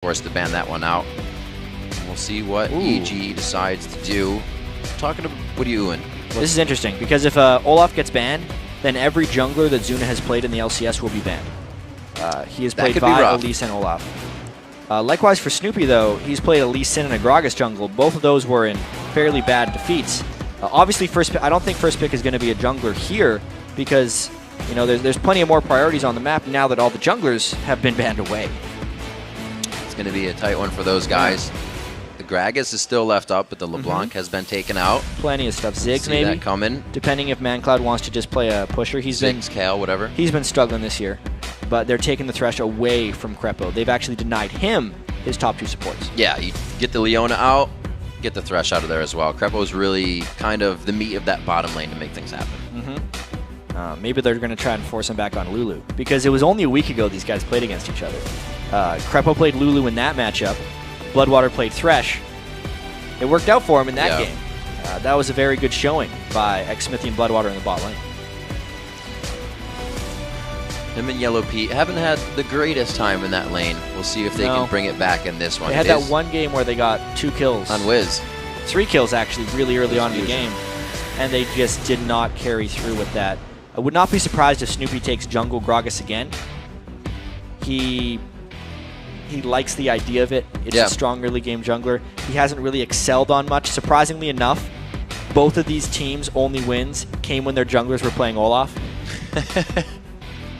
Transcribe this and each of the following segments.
forced to ban that one out. And we'll see what EG decides to do. Talking to what are you doing? This is interesting because if Olaf gets banned, then every jungler that Zuna has played in the LCS will be banned. He has played Vi, Elise, and Olaf. Likewise for Snoopy, though, he's played Elise, Sin, and a Gragas jungle. Both of those were in fairly bad defeats. Obviously, I don't think first pick is going to be a jungler here because there's plenty of more priorities on the map now that all the junglers have been banned away. It's going to be a tight one for those guys. The Gragas is still left up, but the LeBlanc has been taken out. Plenty of stuff. Ziggs See maybe that coming. Depending if ManCloud wants to just play a pusher. Ziggs, Kale, whatever. He's been struggling this year, but they're taking the Thresh away from Krepo. They've actually denied him his top 2 supports. Yeah, you get the Leona out, get the Thresh out of there as well. Krepo's really kind of the meat of that bottom lane to make things happen. Maybe they're going to try and force him back on Lulu because it was only a week ago these guys played against each other. Krepo played Lulu in that matchup. Bloodwater played Thresh. It worked out for him in that game. That was a very good showing by Xmithy and Bloodwater in the bot lane. Him and Yellow Pete haven't had the greatest time in that lane. We'll see if they can bring it back in this one. They had that one game where they got 2 kills. On Wiz. 3 kills, actually, really early on in the game. And they just did not carry through with that. I would not be surprised if Snoopy takes jungle Gragas again. He likes the idea of it. It's a strong early game jungler. He hasn't really excelled on much. Surprisingly enough, both of these teams' only wins came when their junglers were playing Olaf.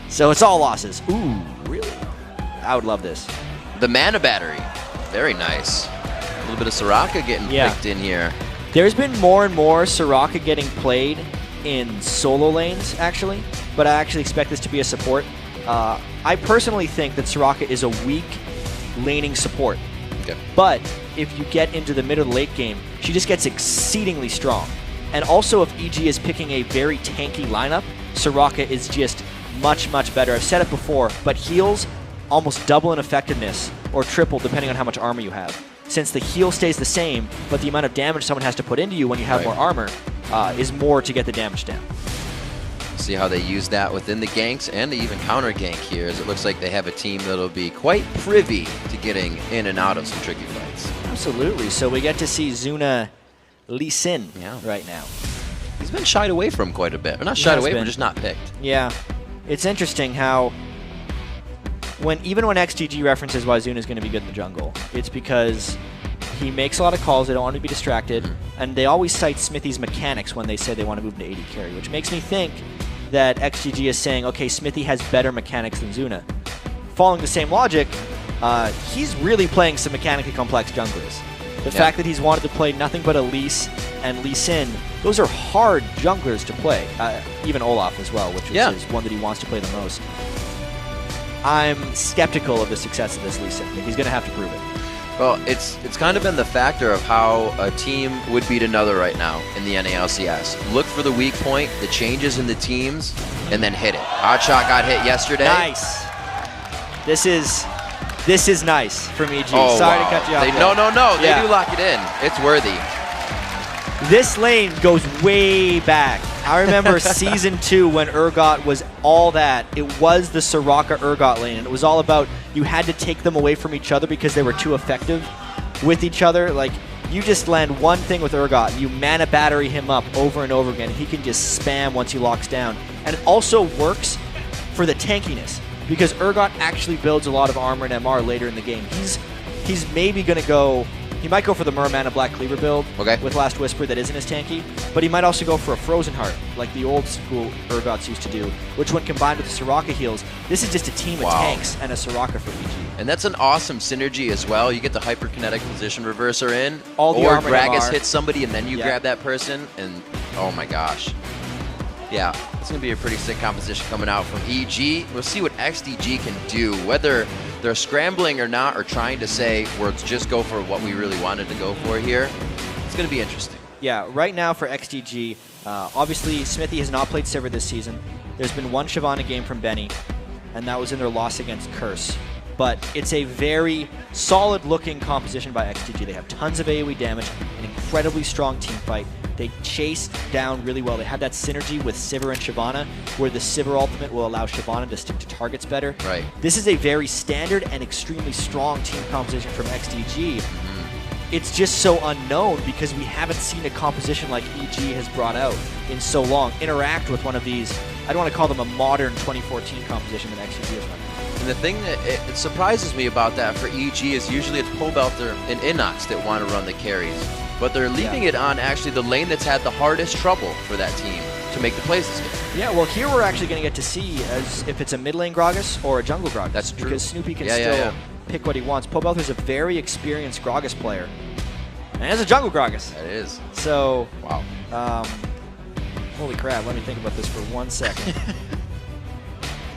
So it's all losses. Ooh, really? I would love this. The mana battery. Very nice. A little bit of Soraka getting picked in here. There's been more and more Soraka getting played in solo lanes, actually. But I actually expect this to be a support. I personally think that Soraka is a weak laning support. But if you get into the mid or late game, she just gets exceedingly strong. And also if EG is picking a very tanky lineup, Soraka is just much, much better. I've said it before, but heals almost double in effectiveness, or triple depending on how much armor you have. Since the heal stays the same, but the amount of damage someone has to put into you when you have more armor is more to get the damage down. See how they use that within the ganks, and they even counter gank here, as it looks like they have a team that'll be quite privy to getting in and out of some tricky fights. Absolutely. So we get to see Zuna Lee Sin right now. He's been shied away from quite a bit. Or not shied away, but just not picked. Yeah. It's interesting how even when XDG references why Zuna is going to be good in the jungle, it's because he makes a lot of calls, they don't want to be distracted, and they always cite Smithy's mechanics when they say they want to move into AD carry, which makes me think that XGG is saying, okay, Smithy has better mechanics than Zuna. Following the same logic, he's really playing some mechanically complex junglers. The fact that he's wanted to play nothing but Elise and Lee Sin, those are hard junglers to play. Even Olaf as well, which is one that he wants to play the most. I'm skeptical of the success of this Lee Sin. He's going to have to prove it. Well, it's kind of been the factor of how a team would beat another right now in the NA LCS. Look for the weak point, the changes in the teams, and then hit it. Hotshot got hit yesterday. Nice. This is nice from EG. Oh, Sorry to cut you off. No. They do lock it in. It's worthy. This lane goes way back. I remember Season 2 when Urgot was all that. It was the Soraka-Urgot lane, and it was all about you had to take them away from each other because they were too effective with each other. Like, you just land one thing with Urgot, and you mana battery him up over and over again. He can just spam once he locks down. And it also works for the tankiness, because Urgot actually builds a lot of armor and MR later in the game. He's maybe going to go... He might go for the Merman Black Cleaver build with Last Whisper that isn't as tanky, but he might also go for a Frozen Heart, like the old school Urgots used to do, which when combined with the Soraka heals, this is just a team of tanks and a Soraka for EG. And that's an awesome synergy as well. You get the Hyperkinetic Position Reverser in, or Gragas hits somebody and then you grab that person, and oh my gosh. Yeah, it's going to be a pretty sick composition coming out from EG. We'll see what XDG can do, whether they're scrambling or not, or trying to say, let's just go for what we really wanted to go for here. It's going to be interesting. Yeah, right now for XDG, obviously Smithy has not played Sivir this season. There's been one Shyvana game from Benny, and that was in their loss against Curse. But it's a very solid-looking composition by XDG. They have tons of AoE damage, an incredibly strong team fight. They chased down really well. They had that synergy with Sivir and Shyvana, where the Sivir ultimate will allow Shyvana to stick to targets better. Right. This is a very standard and extremely strong team composition from XDG. It's just so unknown because we haven't seen a composition like EG has brought out in so long interact with one of these. I don't want to call them a modern 2014 composition that XDG has run. And the thing that it surprises me about that for EG is usually it's Pobelter and Inox that want to run the carries. But they're leaving it on actually the lane that's had the hardest trouble for that team to make the plays this game. Yeah, well, here we're actually going to get to see as if it's a mid lane Gragas or a jungle Gragas. That's true. Because Snoopy can still pick what he wants. Pobelter's a very experienced Gragas player. And it's a jungle Gragas. That is. So, wow. Holy crap, let me think about this for 1 second.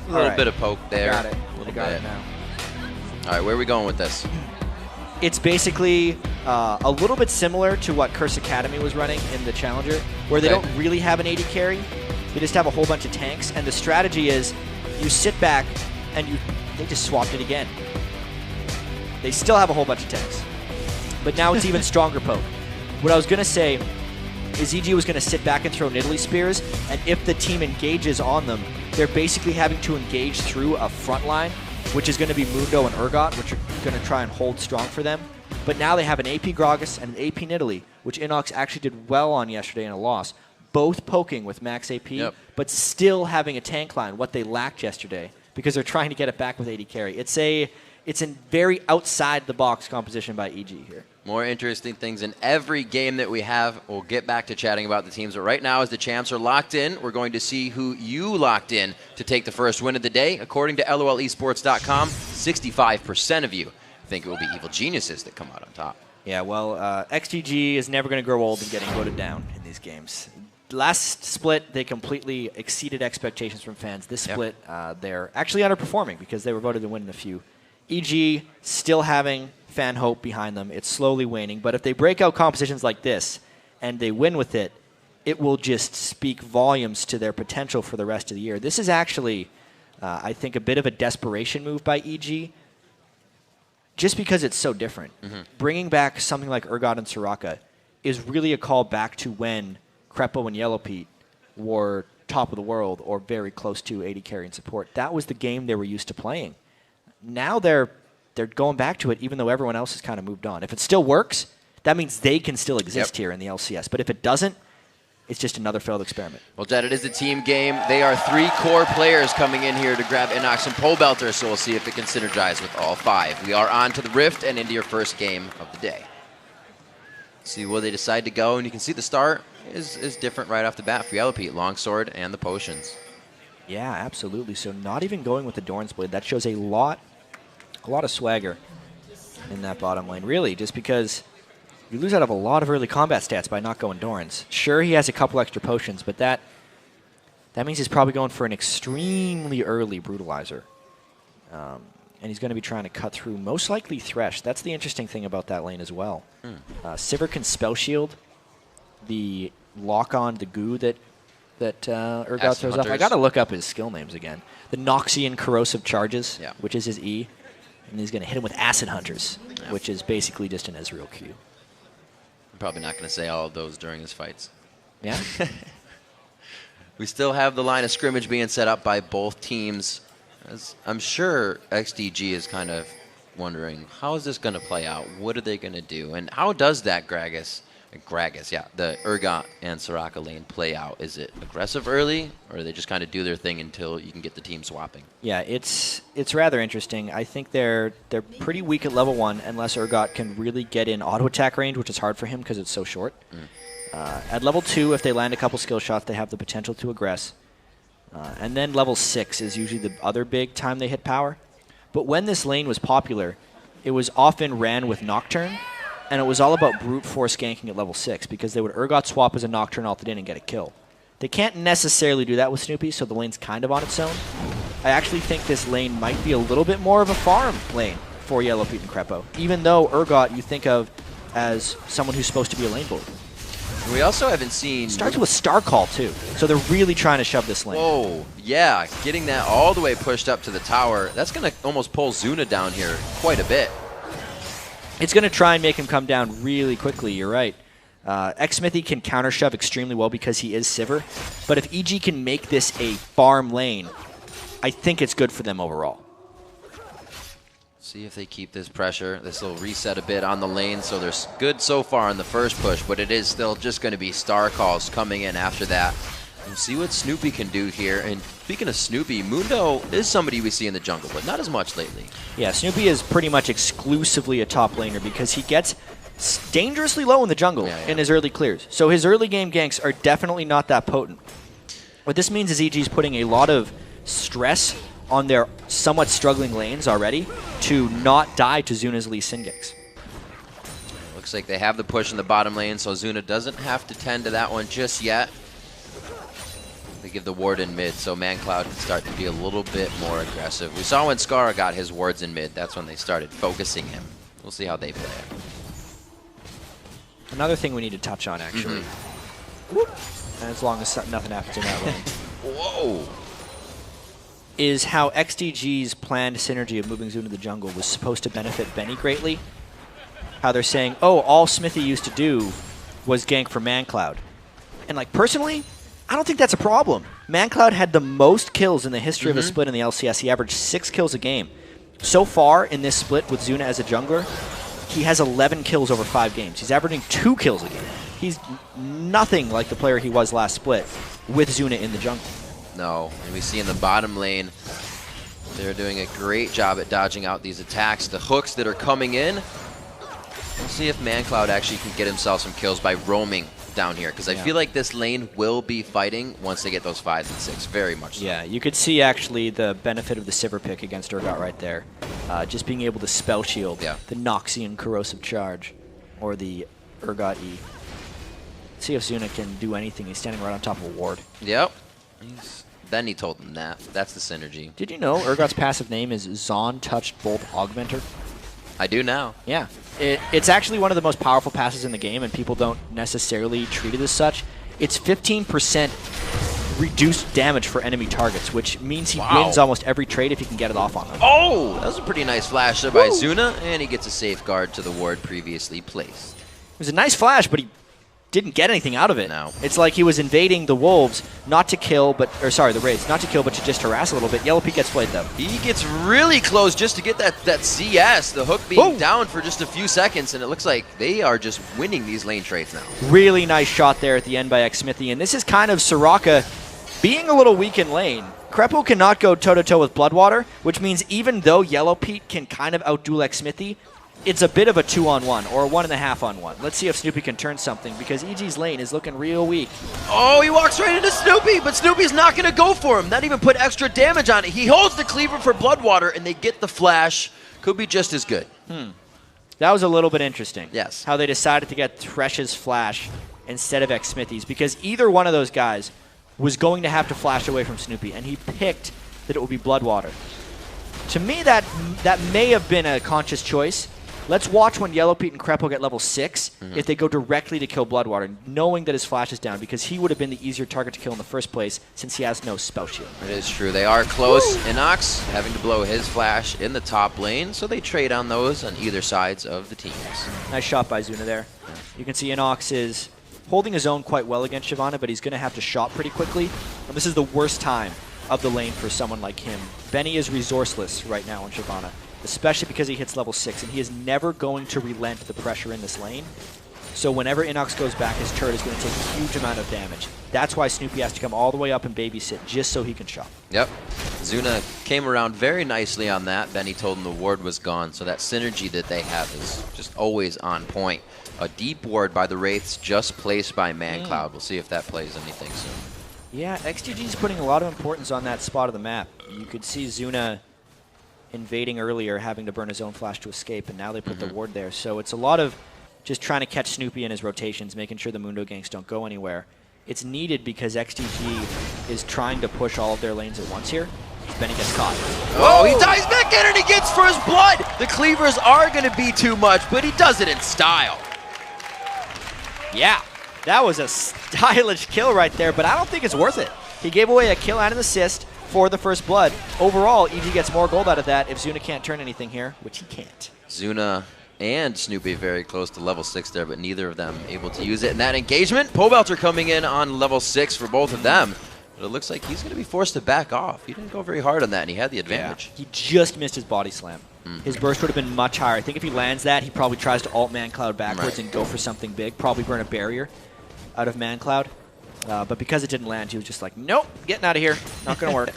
A little bit of poke there. Got it. A little I got bit. it now. All right, where are we going with this? It's basically a little bit similar to what Curse Academy was running in the Challenger, where they don't really have an AD carry. They just have a whole bunch of tanks, and the strategy is you sit back and they just swapped it again. They still have a whole bunch of tanks, but now it's even stronger poke. What I was going to say is EG was going to sit back and throw Nidalee Spears, and if the team engages on them, they're basically having to engage through a front line, which is going to be Mundo and Urgot, which are going to try and hold strong for them. But now they have an AP Gragas and an AP Nidalee, which Inox actually did well on yesterday in a loss, both poking with max AP, but still having a tank line, what they lacked yesterday, because they're trying to get it back with AD carry. It's a very outside-the-box composition by EG here. More interesting things in every game that we have. We'll get back to chatting about the teams, but right now as the champs are locked in, we're going to see who you locked in to take the first win of the day. According to LOLesports.com, 65% of you think it will be Evil Geniuses that come out on top. Yeah, well, XDG is never going to grow old and getting voted down in these games. Last split, they completely exceeded expectations from fans. This split, they're actually underperforming because they were voted to win in a few. EG still having fan hope behind them. It's slowly waning, but if they break out compositions like this and they win with it, it will just speak volumes to their potential for the rest of the year. This is actually, I think, a bit of a desperation move by EG, just because it's so different. Bringing back something like Urgot and Soraka is really a call back to when Crepo and Yellow Pete were top of the world or very close to AD carry and support. That was the game they were used to playing. Now they're going back to it, even though everyone else has kind of moved on. If it still works, that means they can still exist here in the LCS. But if it doesn't, it's just another failed experiment. Well, Jed, it is a team game. They are 3 core players coming in here to grab Inox and Pobelter, so we'll see if it can synergize with all 5. We are on to the Rift and into your first game of the day. See where they decide to go, and you can see the start is different right off the bat for Yellow Pete, Longsword and the potions. Yeah, absolutely. So not even going with the Dorn's Blade. That shows a lot of swagger in that bottom lane, really, just because you lose out of a lot of early combat stats by not going Dorns. Sure, he has a couple extra potions, but that means he's probably going for an extremely early Brutalizer. And he's going to be trying to cut through, most likely Thresh. That's the interesting thing about that lane as well. Sivir can Spell Shield the lock-on, the goo that Urgot throws off. I got to look up his skill names again. The Noxian Corrosive Charges, which is his E. And he's going to hit him with Acid Hunters, which is basically just an Ezreal Q. I'm probably not going to say all of those during his fights. Yeah? We still have the line of scrimmage being set up by both teams. As I'm sure XDG is kind of wondering, how is this going to play out? What are they going to do? And how does that the Urgot and Soraka lane play out? Is it aggressive early, or do they just kind of do their thing until you can get the team swapping? Yeah, it's rather interesting. I think they're pretty weak at level 1 unless Urgot can really get in auto attack range, which is hard for him because it's so short. At level 2, if they land a couple skill shots, they have the potential to aggress. And then level 6 is usually the other big time they hit power. But when this lane was popular, it was often ran with Nocturne, and it was all about brute force ganking at level 6 because they would Urgot swap as a Nocturne ulted in and get a kill. They can't necessarily do that with Snoopy, so the lane's kind of on its own. I actually think this lane might be a little bit more of a farm lane for Yellow Pete and Crepo, even though Urgot you think of as someone who's supposed to be a lane bully. We also haven't seen... Starts with Star Call, too. So they're really trying to shove this lane. Whoa, yeah. Getting that all the way pushed up to the tower. That's going to almost pull Zuna down here quite a bit. It's going to try and make him come down really quickly, you're right. Xmithy can counter shove extremely well because he is Sivir, but if EG can make this a farm lane, I think it's good for them overall. See if they keep this pressure. This will reset a bit on the lane, so they're good so far in the first push, but it is still just going to be star calls coming in after that. We'll see what Snoopy can do here. And speaking of Snoopy, Mundo is somebody we see in the jungle, but not as much lately. Yeah, Snoopy is pretty much exclusively a top laner because he gets dangerously low in the jungle in his early clears. So his early game ganks are definitely not that potent. What this means is EG's putting a lot of stress on their somewhat struggling lanes already to not die to Zuna's Lee Sin ganks. Looks like they have the push in the bottom lane, so Zuna doesn't have to tend to that one just yet. They give the ward in mid, so ManCloud can start to be a little bit more aggressive. We saw when Scar got his wards in mid, that's when they started focusing him. We'll see how they play it. Another thing we need to touch on, actually. As long as nothing happens in that lane. Whoa! Is how XDG's planned synergy of moving Zuna to the jungle was supposed to benefit Benny greatly. How they're saying, oh, all Smithy used to do was gank for ManCloud. And like personally, I don't think that's a problem. ManCloud had the most kills in the history of a split in the LCS. He averaged 6 kills a game. So far in this split with Zuna as a jungler, he has 11 kills over 5 games. He's averaging 2 kills a game. He's nothing like the player he was last split with Zuna in the jungle. No, and we see in the bottom lane, they're doing a great job at dodging out these attacks. The hooks that are coming in, we'll see if ManCloud actually can get himself some kills by roaming down here, because I feel like this lane will be fighting once they get those 5s and 6, very much so. Yeah, you could see actually the benefit of the Sivir pick against Urgot right there. Just being able to spell shield the Noxian Corrosive Charge, or the Urgot E. See if Zuna can do anything. He's standing right on top of a ward. Yep. Then he told them that. That's the synergy. Did you know Urgot's passive name is Zon Touched Bolt Augmenter? I do now. Yeah. It's actually one of the most powerful passes in the game, and people don't necessarily treat it as such. It's 15% reduced damage for enemy targets, which means he wins almost every trade if he can get it off on them. Oh! That was a pretty nice flash there by Zuna, and he gets a safeguard to the ward previously placed. It was a nice flash, but he didn't get anything out of it. No. It's like he was invading the wolves, not to kill, but the raids, not to kill, but to just harass a little bit. Yellow Peak gets played though. He gets really close just to get that CS, the hook being down for just a few seconds, and it looks like they are just winning these lane trades now. Really nice shot there at the end by Xmithy, and this is kind of Soraka being a little weak in lane. Krepo cannot go toe-to-toe with Bloodwater, which means even though Yellow Peak can kind of outduel Xmithy, it's a bit of a 2-on-1 or a 1.5-on-1. Let's see if Snoopy can turn something, because EG's lane is looking real weak. Oh, he walks right into Snoopy, but Snoopy's not going to go for him. Not even put extra damage on it. He holds the cleaver for Bloodwater, and they get the flash. Could be just as good. That was a little bit interesting. Yes. How they decided to get Thresh's flash instead of Xmithy's, because either one of those guys was going to have to flash away from Snoopy, and he picked that it would be Bloodwater. To me, that may have been a conscious choice. Let's watch when Yellow Pete and Krepo get level 6 if they go directly to kill Bloodwater, knowing that his flash is down, because he would have been the easier target to kill in the first place since he has no spell shield. It is true. They are close. Inox having to blow his flash in the top lane, so they trade on those on either sides of the teams. Nice shot by Zuna there. You can see Inox is holding his own quite well against Shyvana, but he's going to have to shot pretty quickly. And this is the worst time of the lane for someone like him. Benny is resourceless right now on Shyvana, especially because he hits level 6, and he is never going to relent the pressure in this lane. So whenever Inox goes back, his turret is going to take a huge amount of damage. That's why Snoopy has to come all the way up and babysit just so he can shot. Yep. Zuna came around very nicely on that. Benny told him the ward was gone, so that synergy that they have is just always on point. A deep ward by the Wraiths just placed by ManCloud. We'll see if that plays anything soon. Yeah, XDG is putting a lot of importance on that spot of the map. You could see Zuna invading earlier, having to burn his own flash to escape, and now they put the ward there. So it's a lot of just trying to catch Snoopy in his rotations, making sure the Mundo ganks don't go anywhere. It's needed because XDG is trying to push all of their lanes at once here. Benny gets caught. Oh, he dives back in and he gets for his blood! The cleavers are going to be too much, but he does it in style. Yeah, that was a stylish kill right there, but I don't think it's worth it. He gave away a kill and an assist for the first blood. Overall, EG gets more gold out of that if Zuna can't turn anything here, which he can't. Zuna and Snoopy very close to level 6 there, but neither of them able to use it in that engagement. Pobelter coming in on level 6 for both of them. But it looks like he's going to be forced to back off. He didn't go very hard on that, and he had the advantage. Yeah. He just missed his body slam. His burst would have been much higher. I think if he lands that, he probably tries to alt ManCloud backwards and go for something big. Probably burn a barrier out of ManCloud. But because it didn't land, he was just like, nope, getting out of here. Not going to work.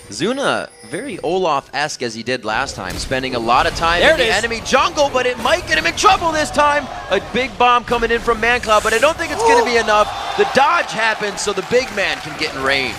Zuna, very Olaf-esque as he did last time, spending a lot of time in the enemy jungle, but it might get him in trouble this time. A big bomb coming in from ManCloud, but I don't think it's going to be enough. The dodge happens so the big man can get in range.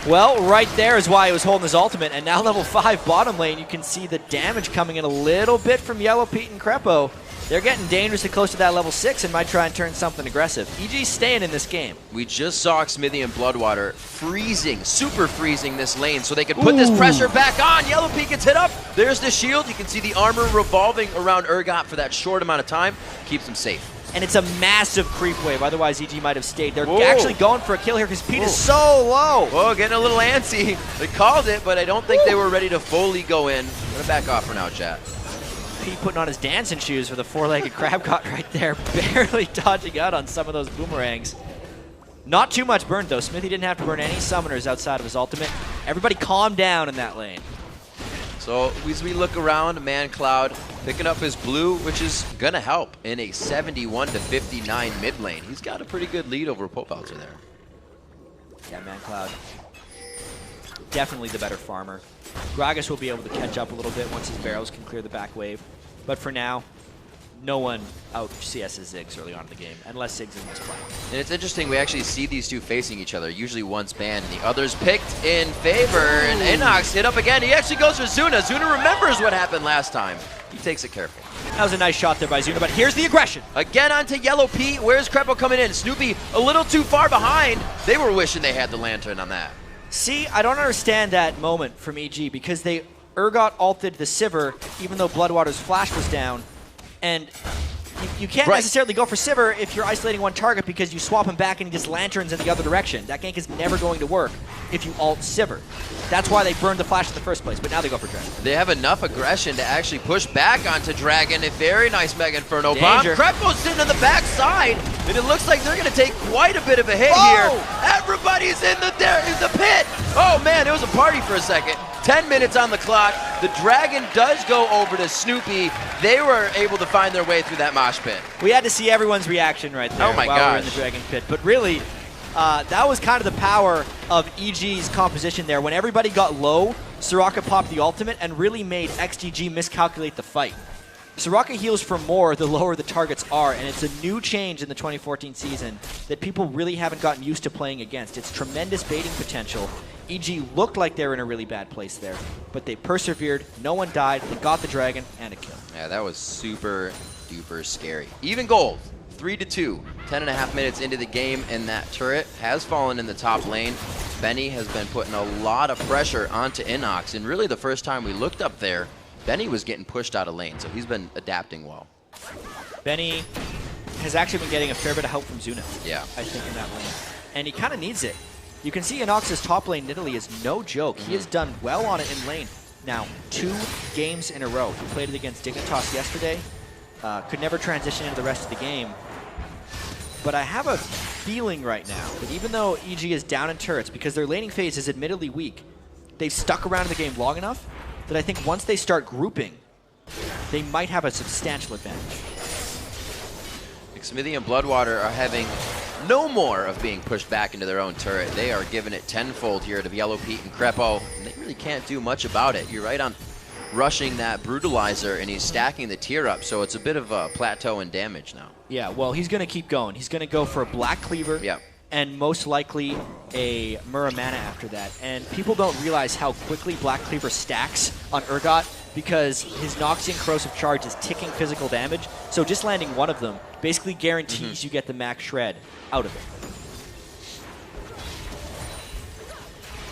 Well, right there is why he was holding his ultimate, and now level 5 bottom lane, you can see the damage coming in a little bit from Yellow Pete and Crepo. They're getting dangerously close to that level 6 and might try and turn something aggressive. EG's staying in this game. We just saw Xmithie and Bloodwater freezing, super freezing this lane so they could put this pressure back on. Yellow Pete gets hit up. There's the shield. You can see the armor revolving around Urgot for that short amount of time. Keeps him safe. And it's a massive creep wave, otherwise EG might have stayed. They're actually going for a kill here because Pete is so low. Whoa, getting a little antsy. They called it, but I don't think they were ready to fully go in. I'm going to back off for now, chat. Pete putting on his dancing shoes for the four-legged crab caught right there, barely dodging out on some of those boomerangs. Not too much burned, though. Xmithie didn't have to burn any summoners outside of his ultimate. Everybody calm down in that lane. So as we look around, ManCloud picking up his blue, which is going to help in a 71-59 mid lane. He's got a pretty good lead over Pobelter there. Yeah, ManCloud, definitely the better farmer. Gragas will be able to catch up a little bit once his barrels can clear the back wave. But for now, no one out CS's Ziggs early on in the game, unless Ziggs is misplaying. And it's interesting, we actually see these two facing each other. Usually one's banned and the other's picked in favor. And Inox hit up again. He actually goes for Zuna. Zuna remembers what happened last time. He takes it careful. That was a nice shot there by Zuna, but here's the aggression. Again onto Yellow Pete. Where's Crepo coming in? Snoopy a little too far behind. They were wishing they had the lantern on that. See, I don't understand that moment from EG because they Urgot ulted the Sivir even though Bloodwater's flash was down. And you can't necessarily go for Sivir if you're isolating one target because you swap him back and he just lanterns in the other direction. That gank is never going to work if you ult Sivir. That's why they burned the flash in the first place, but now they go for Dragon. They have enough aggression to actually push back onto Dragon. A very nice Mega Inferno bomb. Crepo's sitting on the back side, and it looks like they're going to take quite a bit of a hit here. Everybody's in the pit. Oh man, it was a party for a second. 10 minutes on the clock. The Dragon does go over to Snoopy. They were able to find their way through that mosh pit. We had to see everyone's reaction right there while we were in the Dragon pit. But really, that was kind of the power of EG's composition there. When everybody got low, Soraka popped the ultimate and really made XDG miscalculate the fight. Soraka heals for more the lower the targets are, and it's a new change in the 2014 season that people really haven't gotten used to playing against. It's tremendous baiting potential. EG looked like they were in a really bad place there, but they persevered, no one died, they got the Dragon, and a kill. Yeah, that was super duper scary. Even gold, 3-2, 10.5 minutes into the game, and that turret has fallen in the top lane. Benny has been putting a lot of pressure onto Inox, and really the first time we looked up there, Benny was getting pushed out of lane, so he's been adapting well. Benny has actually been getting a fair bit of help from Zuna, yeah, I think, in that lane. And he kind of needs it. You can see Inox's top lane Nidalee is no joke. He has done well on it in lane. Now, 2 games in a row. He played it against Dignitas yesterday. Could never transition into the rest of the game. But I have a feeling right now that even though EG is down in turrets, because their laning phase is admittedly weak, they've stuck around in the game long enough that I think once they start grouping, they might have a substantial advantage. Xmithie and Bloodwater are having no more of being pushed back into their own turret. They are giving it tenfold here to Yellow Pete and Crepo, and they really can't do much about it. You're right on rushing that Brutalizer, and he's stacking the tier up, so it's a bit of a plateau in damage now. Yeah, well, he's going to keep going. He's going to go for a Black Cleaver. Yeah. And most likely a Muramana after that. And people don't realize how quickly Black Cleaver stacks on Urgot because his Noxian Corrosive Charge is ticking physical damage. So just landing one of them basically guarantees you get the max shred out of it.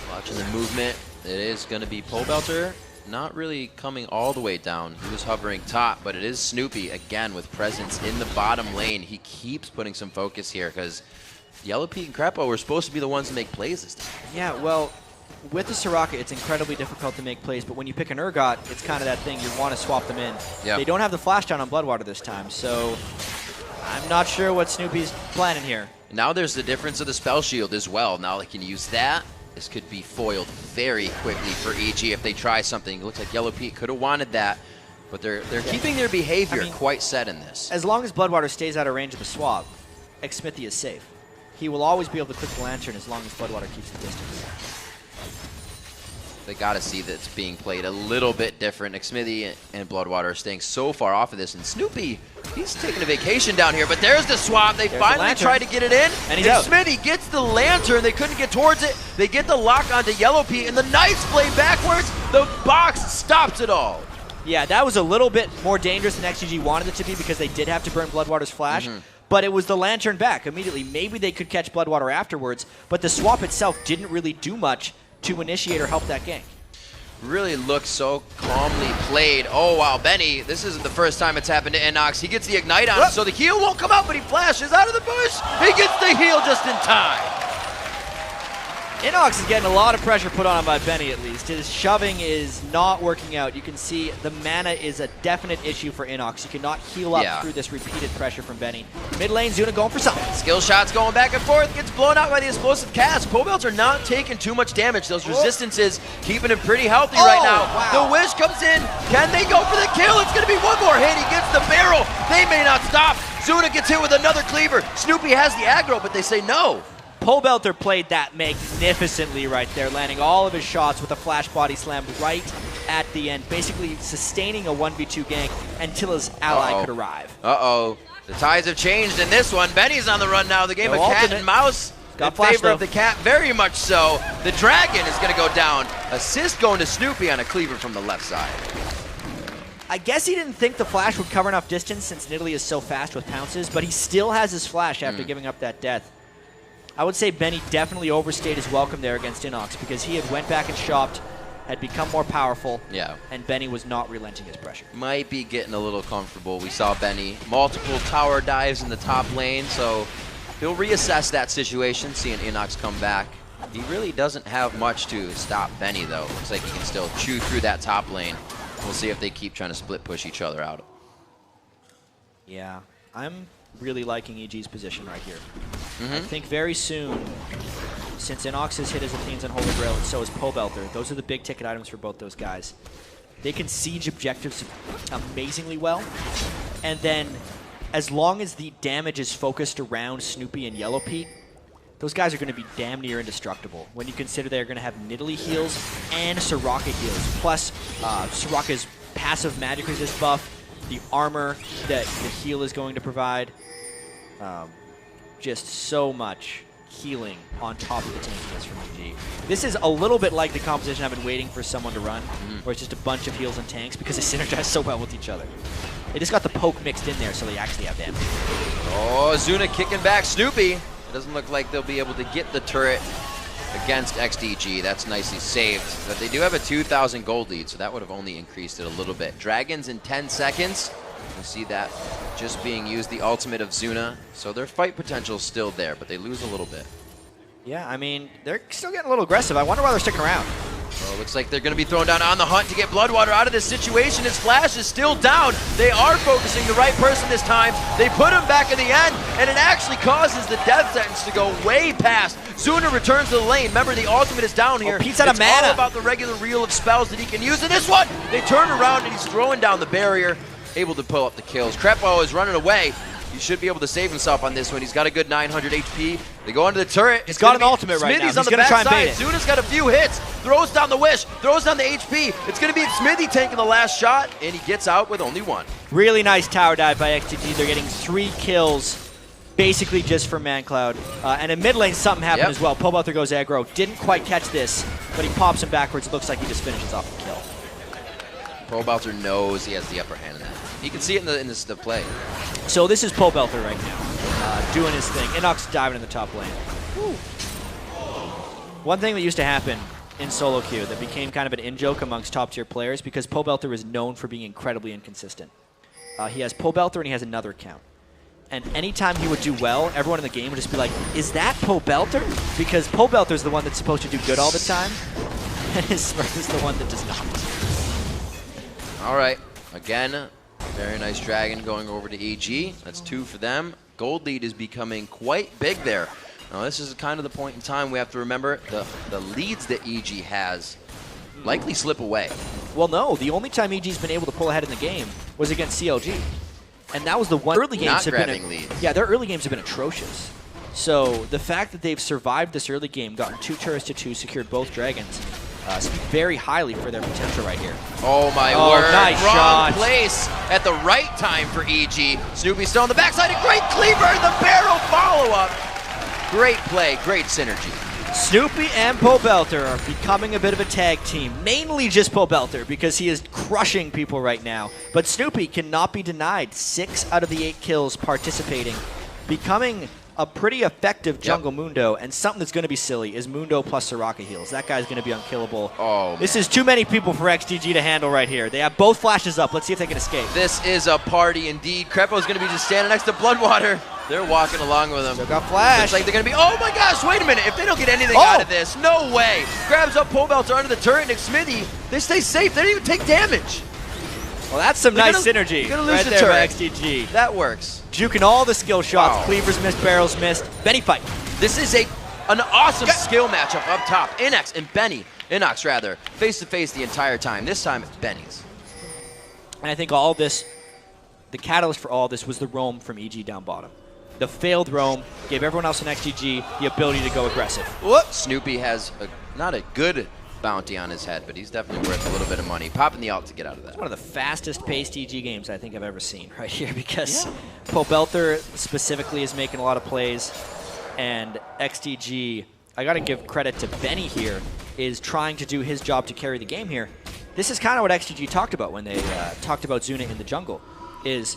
Watching the movement, it is going to be Pobelter. Not really coming all the way down. He was hovering top, but it is Snoopy again with presence in the bottom lane. He keeps putting some focus here because Yellow Pete and Crepo were supposed to be the ones to make plays this time. Yeah, well, with the Soraka, it's incredibly difficult to make plays, but when you pick an Urgot, it's kind of that thing. You want to swap them in. Yep. They don't have the flash down on Bloodwater this time, so I'm not sure what Snoopy's planning here. Now there's the difference of the spell shield as well. Now they can use that. This could be foiled very quickly for EG if they try something. It looks like Yellow Pete could have wanted that, but they're keeping their behavior quite set in this. As long as Bloodwater stays out of range of the swap, Xmithy is safe. He will always be able to click the Lantern as long as Bloodwater keeps the distance. They got to see that it's being played a little bit different. Xmithy and Bloodwater are staying so far off of this, and Snoopy, he's taking a vacation down here, but there's the swap. They finally try to get it in, and Xmithy gets the Lantern. They couldn't get towards it. They get the lock onto Yellow Pete, and the nice play backwards. The box stops it all. Yeah, that was a little bit more dangerous than XDG wanted it to be because they did have to burn Bloodwater's flash. But it was the Lantern back immediately. Maybe they could catch Bloodwater afterwards, but the swap itself didn't really do much to initiate or help that gank. Really looks so calmly played. Oh, wow, Benny, this isn't the first time it's happened to Inox. He gets the Ignite on him, so the heal won't come out, but he flashes out of the bush. He gets the heal just in time. Inox is getting a lot of pressure put on him by Benny, at least. His shoving is not working out. You can see the mana is a definite issue for Inox. You cannot heal up through this repeated pressure from Benny. Mid lane, Zuna going for something. Skill shots going back and forth. Gets blown out by the explosive cast. Pobelts are not taking too much damage. Those resistances keeping him pretty healthy right now. Wow. The Wish comes in. Can they go for the kill? It's going to be one more hit. He gets the barrel. They may not stop. Zuna gets hit with another cleaver. Snoopy has the aggro, but they say no. Pobelter played that magnificently right there, landing all of his shots with a flash body slam right at the end, basically sustaining a 1v2 gank until his ally could arrive. The tides have changed in this one. Benny's on the run now. The game of cat and mouse in favor of the cat, very much so. The dragon is going to go down. Assist going to Snoopy on a cleaver from the left side. I guess he didn't think the flash would cover enough distance since Nidalee is so fast with pounces, but he still has his flash after giving up that death. I would say Benny definitely overstayed his welcome there against Inox because he had went back and shopped, had become more powerful, and Benny was not relenting his pressure. Might be getting a little comfortable. We saw Benny multiple tower dives in the top lane, so he'll reassess that situation, seeing Inox come back. He really doesn't have much to stop Benny, though. Looks like he can still chew through that top lane. We'll see if they keep trying to split push each other out. Yeah, I'm really liking EG's position right here. I think very soon, since Inox has hit his Athene's Unholy Grail and so is Pobelter, those are the big ticket items for both those guys. They can siege objectives amazingly well, and then as long as the damage is focused around Snoopy and Yellow Pete, those guys are going to be damn near indestructible when you consider they're going to have Nidalee heals and Soraka heals, plus Soraka's passive magic resist buff, the armor that the heal is going to provide. Just so much healing on top of the tankiness from EG. This is a little bit like the composition I've been waiting for someone to run, where it's just a bunch of heals and tanks because they synergize so well with each other. They just got the poke mixed in there so they actually have damage. Oh, Zuna kicking back Snoopy. It doesn't look like they'll be able to get the turret against XDG. That's nicely saved. But they do have a 2,000 gold lead, so that would have only increased it a little bit. Dragons in 10 seconds. You see that just being used, the ultimate of Zuna. So their fight potential is still there, but they lose a little bit. Yeah, I mean, they're still getting a little aggressive. I wonder why they're sticking around. Well, looks like they're going to be thrown down on the hunt to get Bloodwater out of this situation. His flash is still down. They are focusing the right person this time. They put him back at the end, and it actually causes the death sentence to go way past. Zuna returns to the lane. Remember, the ultimate is down here. Pete's out of mana. It's all about the regular reel of spells that he can use. In this one, they turn around, and he's throwing down the barrier, able to pull up the kills. Crepo is running away. He should be able to save himself on this one. He's got a good 900 HP. They go into the turret. He's got an ultimate right now. Smithy's on the backside. Zuna's got a few hits. Throws down the Wish. Throws down the HP. It's going to be Smithy taking the last shot, and he gets out with only one. Really nice tower dive by XDG. They're getting 3 kills basically just for ManCloud. And in mid lane, something happened as well. Pobelter goes aggro. Didn't quite catch this, but he pops him backwards. It looks like he just finishes off the kill. Pobelter knows he has the upper hand in that. You can see it in the play. So this is Pobelter right now, doing his thing. Inox diving in the top lane. Woo. One thing that used to happen in solo queue that became kind of an in-joke amongst top-tier players because Pobelter is known for being incredibly inconsistent. He has Pobelter and he has another account. And anytime he would do well, everyone in the game would just be like, is that Pobelter? Because Pobelter is the one that's supposed to do good all the time. and his Smurf is the one that does not. All right, again, very nice dragon going over to EG. That's 2 for them. Gold lead is becoming quite big there. Now, this is kind of the point in time we have to remember the leads that EG has likely slip away. Well, no, the only time EG's been able to pull ahead in the game was against CLG. And that was the one early games have been leads. Yeah, their early games have been atrocious. So the fact that they've survived this early game, gotten 2 turrets to 2, secured both dragons, speak very highly for their potential right here. Oh my word! Nice Wrong shot. place at the right time for EG. Snoopy still on the backside. A great cleaver and the barrel follow-up. Great play, great synergy. Snoopy and Pobelter are becoming a bit of a tag team. Mainly just Pobelter because he is crushing people right now. But Snoopy cannot be denied. 6 out of the 8 kills participating. Becoming a pretty effective jungle Mundo, and something that's going to be silly is Mundo plus Soraka heals. That guy's going to be unkillable. Oh, this is too many people for XDG to handle right here. They have both flashes up. Let's see if they can escape. This is a party indeed. Crepo's going to be just standing next to Bloodwater. They're walking along with him. Still got flash. Looks like they're going to be, oh my gosh, wait a minute. If they don't get anything out of this, no way. Grabs up Pobelter under the turret, Nick Smithy. They stay safe. They don't even take damage. Well, that's some nice synergy you're gonna lose right the there turret. for XDG. That works. Juking all the skill shots. Wow. Cleavers missed, barrels missed. Benny fight. This is an awesome skill matchup up top. Inox and Inox rather, face to face the entire time. This time it's Benny's. And I think all this, the catalyst for all this was the roam from EG down bottom. The failed roam gave everyone else in XDG the ability to go aggressive. Whoop. Snoopy has not a good bounty on his head, but he's definitely worth a little bit of money. Popping the ult to get out of that. It's one of the fastest paced EG games I think I've ever seen right here because Pobelter specifically is making a lot of plays, and XDG, I got to give credit to Benny here, is trying to do his job to carry the game here. This is kind of what XDG talked about when they talked about Zuna in the jungle, is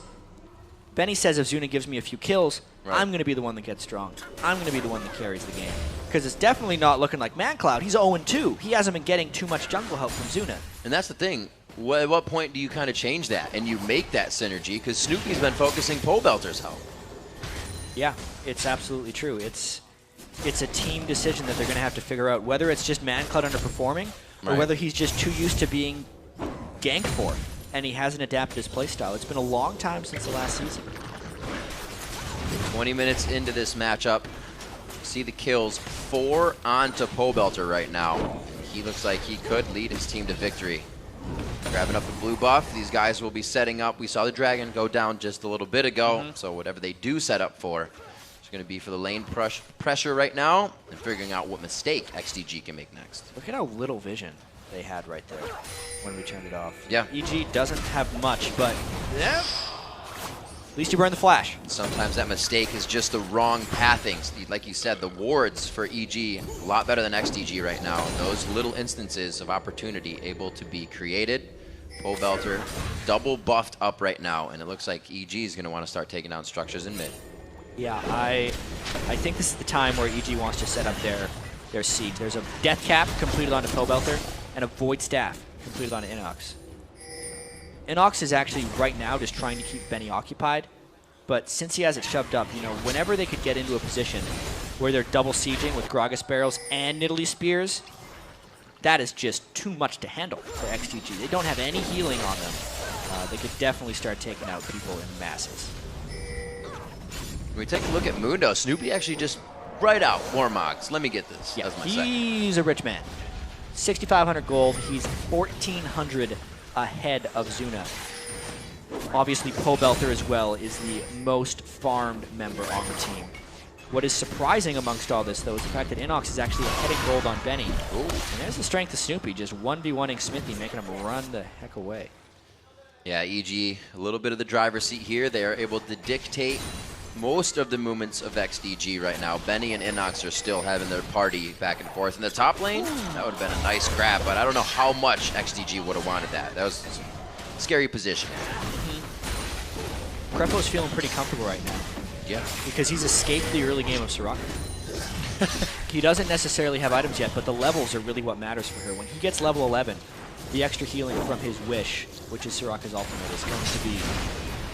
Benny says if Zuna gives me a few kills, I'm going to be the one that gets strong. I'm going to be the one that carries the game. Because it's definitely not looking like ManCloud. He's 0-2. He hasn't been getting too much jungle help from Zuna. And that's the thing. At what point do you kind of change that and you make that synergy? Because Snoopy's been focusing Pobelter's help. Yeah, it's absolutely true. It's a team decision that they're going to have to figure out, whether it's just ManCloud underperforming or whether he's just too used to being ganked for and he hasn't adapted his playstyle. It's been a long time since the last season. 20 minutes into this matchup. See the kills. 4 onto Pobelter right now. He looks like he could lead his team to victory. Grabbing up the blue buff. These guys will be setting up. We saw the dragon go down just a little bit ago. So whatever they do set up for, it's going to be for the lane pressure right now and figuring out what mistake XDG can make next. Look at how little vision they had right there when we turned it off. Yeah. EG doesn't have much, but at least you burn the flash. Sometimes that mistake is just the wrong pathing. Like you said, the wards for EG, a lot better than XDG right now. Those little instances of opportunity able to be created. Pobelter double buffed up right now, and it looks like EG is going to want to start taking down structures in mid. Yeah, I think this is the time where EG wants to set up their siege. There's a Death Cap completed onto Pobelter and a Void Staff completed onto Inox. Inox is actually right now just trying to keep Benny occupied, but since he has it shoved up, you know, whenever they could get into a position where they're double sieging with Gragas barrels and Nidalee spears, that is just too much to handle for XDG. They don't have any healing on them. They could definitely start taking out people in masses. When we take a look at Mundo, Snoopy actually just right out Warmogs. Let me get this. Yeah, That's my he's a rich man. 6,500 gold. He's 1,400 ahead of Zuna. Obviously, Pobelter as well is the most farmed member on the team. What is surprising amongst all this, though, is the fact that Inox is actually ahead in gold on Benny. Ooh. And there's the strength of Snoopy, just 1v1ing Smithy, making him run the heck away. Yeah, EG, a little bit of the driver's seat here. They are able to dictate most of the movements of XDG right now. Benny and Inox are still having their party back and forth. In the top lane, that would have been a nice grab, but I don't know how much XDG would have wanted that. That was a scary position. Crepo's feeling pretty comfortable right now. Yeah. Because he's escaped the early game of Soraka. He doesn't necessarily have items yet, but the levels are really what matters for her. When he gets level 11, the extra healing from his Wish, which is Soraka's ultimate, is going to be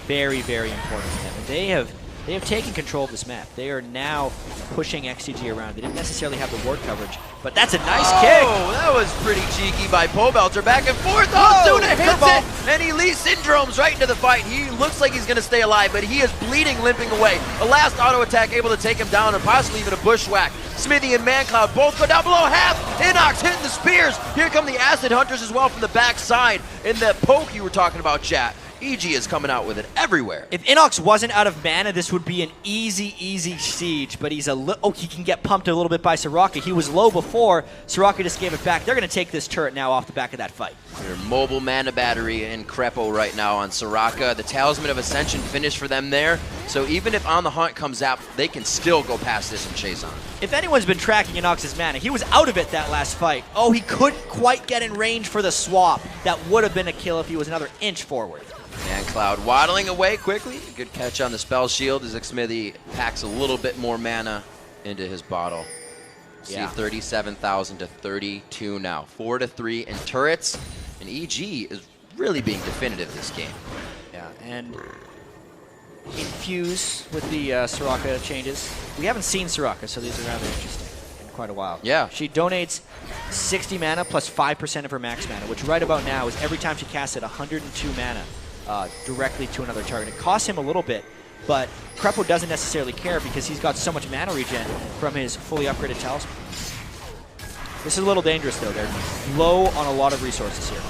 very, very important to him. And they have they have taken control of this map. They are now pushing XDG around. They didn't necessarily have the ward coverage, but that's a nice kick. Oh, that was pretty cheeky by Pobelter. Back and forth. Oh, Suna hits it, and he leads Syndromes right into the fight. He looks like he's going to stay alive, but he is bleeding, limping away. A last auto attack able to take him down, or possibly even a bushwhack. Smithy and ManCloud both go down below half. Inox hitting the spears. Here come the Acid Hunters as well from the backside. In that poke you were talking about, chat. EG is coming out with it everywhere. If Inox wasn't out of mana, this would be an easy siege, but he's he can get pumped a little bit by Soraka. He was low before. Soraka just gave it back. They're going to take this turret now off the back of that fight. Your mobile mana battery in Crepo right now on Soraka. The Talisman of Ascension finished for them there. So even if On the Hunt comes out, they can still go past this and chase on. If anyone's been tracking Inox's mana, he was out of it that last fight. Oh, he couldn't quite get in range for the swap. That would have been a kill if he was another inch forward. ManCloud waddling away quickly. Good catch on the spell shield as Xmithy packs a little bit more mana into his bottle. See, 37,000 to 32 now. 4-3 in turrets. And EG is really being definitive this game. Yeah, and infuse with the Soraka changes. We haven't seen Soraka, so these are rather interesting in quite a while. Yeah. She donates 60 mana plus 5% of her max mana, which right about now is every time she casts it 102 mana. Directly to another target. It costs him a little bit, but Crepo doesn't necessarily care because he's got so much mana regen from his fully upgraded talisman. This is a little dangerous though. They're low on a lot of resources here.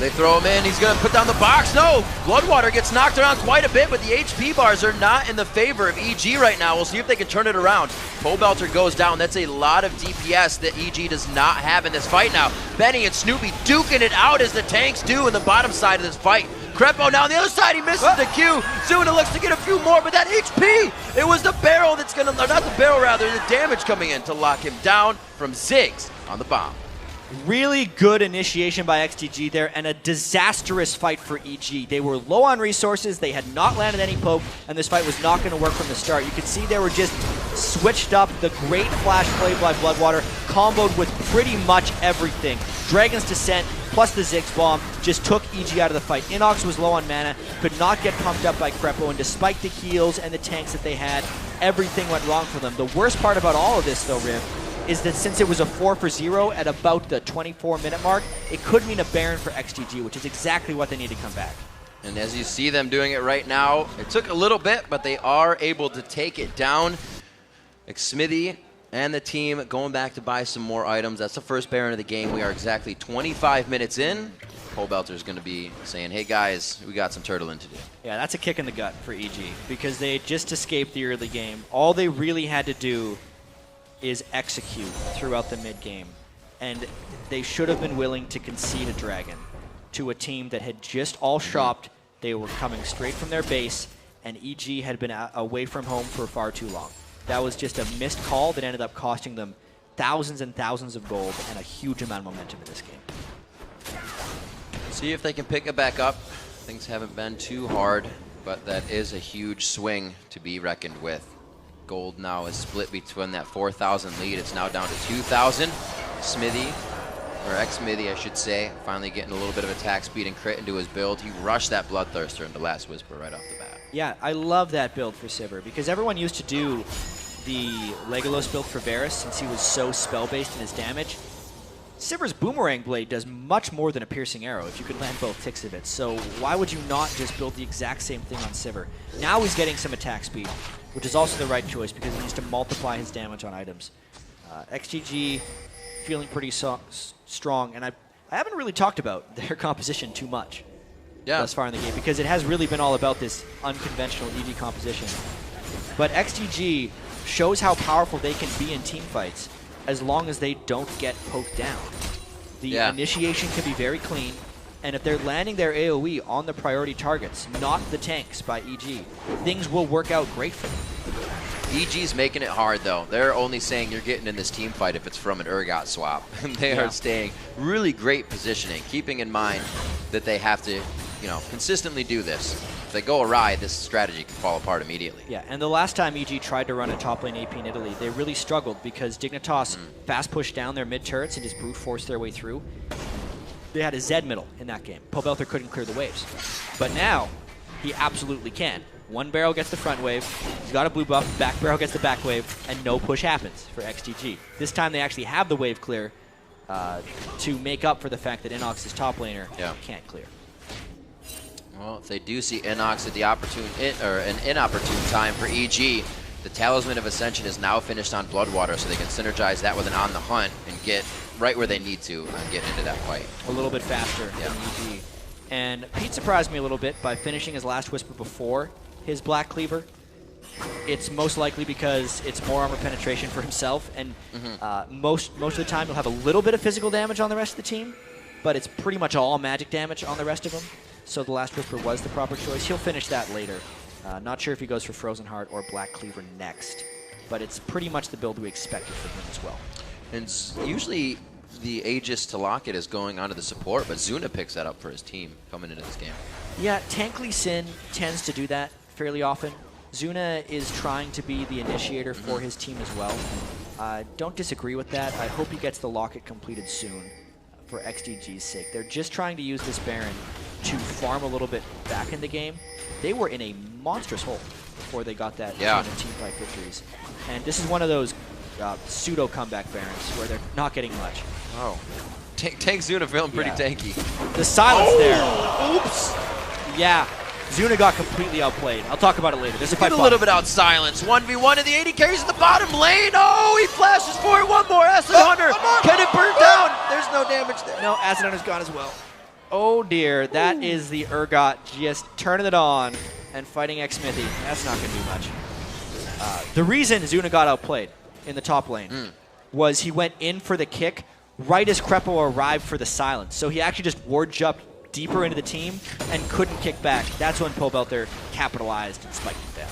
They throw him in. He's going to put down the box. No! Bloodwater gets knocked around quite a bit, but the HP bars are not in the favor of EG right now. We'll see if they can turn it around. Pobelter goes down. That's a lot of DPS that EG does not have in this fight now. Benny and Snoopy duking it out as the tanks do in the bottom side of this fight. Crepo now on the other side, he misses the Q. Zuna looks to get a few more, but that HP, it was the barrel that's going to, not the barrel rather, the damage coming in to lock him down from Ziggs on the bomb. Really good initiation by XDG there, and a disastrous fight for EG. They were low on resources, they had not landed any poke, and this fight was not going to work from the start. You could see they were just switched up. The great flash play by Bloodwater comboed with pretty much everything. Dragon's Descent plus the Ziggs bomb just took EG out of the fight. Inox was low on mana, could not get pumped up by Crepo, and despite the heals and the tanks that they had, everything went wrong for them. The worst part about all of this, though, Riv, is that since it was a 4-for-0 at about the 24-minute mark, it could mean a Baron for XDG, which is exactly what they need to come back. And as you see them doing it right now, it took a little bit, but they are able to take it down. Xmithy and the team going back to buy some more items. That's the first Baron of the game. We are exactly 25 minutes in. Pobelter's going to be saying, hey guys, we got some turtling to do. Yeah, that's a kick in the gut for EG because they just escaped the early game. All they really had to do is execute throughout the mid-game. And they should have been willing to concede a dragon to a team that had just all shopped. They were coming straight from their base, and EG had been away from home for far too long. That was just a missed call that ended up costing them thousands and thousands of gold and a huge amount of momentum in this game. See if they can pick it back up. Things haven't been too hard, but that is a huge swing to be reckoned with. Gold now is split between that 4,000 lead. It's now down to 2,000. Xmithy, or Xmithy I should say, finally getting a little bit of attack speed and crit into his build. He rushed that Bloodthirster into Last Whisper right off the bat. Yeah, I love that build for Sivir because everyone used to do the Legolas build for Varus since he was so spell-based in his damage. Sivir's Boomerang Blade does much more than a piercing arrow if you could land both ticks of it. So why would you not just build the exact same thing on Sivir? Now he's getting some attack speed, which is also the right choice because he needs to multiply his damage on items. XDG feeling pretty strong, and I haven't really talked about their composition too much thus far in the game because it has really been all about this unconventional EG composition. But XDG shows how powerful they can be in team fights as long as they don't get poked down. The initiation can be very clean, and if they're landing their AoE on the priority targets, not the tanks by EG, things will work out great for them. EG's making it hard, though. They're only saying you're getting in this team fight if it's from an Urgot swap. They are staying really great positioning, keeping in mind that they have to, you know, consistently do this. If they go awry, this strategy can fall apart immediately. Yeah, and the last time EG tried to run a top lane AP in Italy, they really struggled because Dignitas fast pushed down their mid turrets and just brute forced their way through. They had a Zed middle in that game. Pobelter couldn't clear the waves. But now, he absolutely can. One barrel gets the front wave, he's got a blue buff, back barrel gets the back wave, and no push happens for XDG. This time they actually have the wave clear to make up for the fact that Inox's top laner can't clear. Well, if they do see Inox at the an inopportune time for EG, the Talisman of Ascension is now finished on Bloodwater, so they can synergize that with an On the Hunt and get right where they need to and get into that fight. A little bit faster than EG. And Pete surprised me a little bit by finishing his last Whisper before his Black Cleaver. It's most likely because it's more armor penetration for himself, and most of the time he'll have a little bit of physical damage on the rest of the team, but it's pretty much all magic damage on the rest of them. So the last Whisper was the proper choice. He'll finish that later. Not sure if he goes for Frozen Heart or Black Cleaver next, but it's pretty much the build we expected from him as well. And usually the Aegis to lock it is going onto the support, but Zuna picks that up for his team coming into this game. Yeah, Tankly Sin tends to do that fairly often. Zuna is trying to be the initiator for his team as well. Don't disagree with that. I hope he gets the locket completed soon for XDG's sake. They're just trying to use this Baron to farm a little bit back in the game. They were in a monstrous hole before they got that team fight victories. And this is one of those pseudo comeback Barons where they're not getting much. Oh. Tank Zuna feeling pretty tanky. The silence there. Oops. Yeah. Zuna got completely outplayed. I'll talk about it later. There's a little bit out silence. 1v1 in the 80 carries in the bottom lane. Oh, he flashes for it. One more. Acid Hunter. Can it burn down? There's no damage there. No, Acid Hunter's gone as well. Oh dear, that is the Urgot just turning it on and fighting Xmithy. That's not going to do much. The reason Zuna got outplayed in the top lane was he went in for the kick right as Krepo arrived for the silence. So he actually just ward jumped deeper into the team and couldn't kick back. That's when Pobelter capitalized and spiked it down.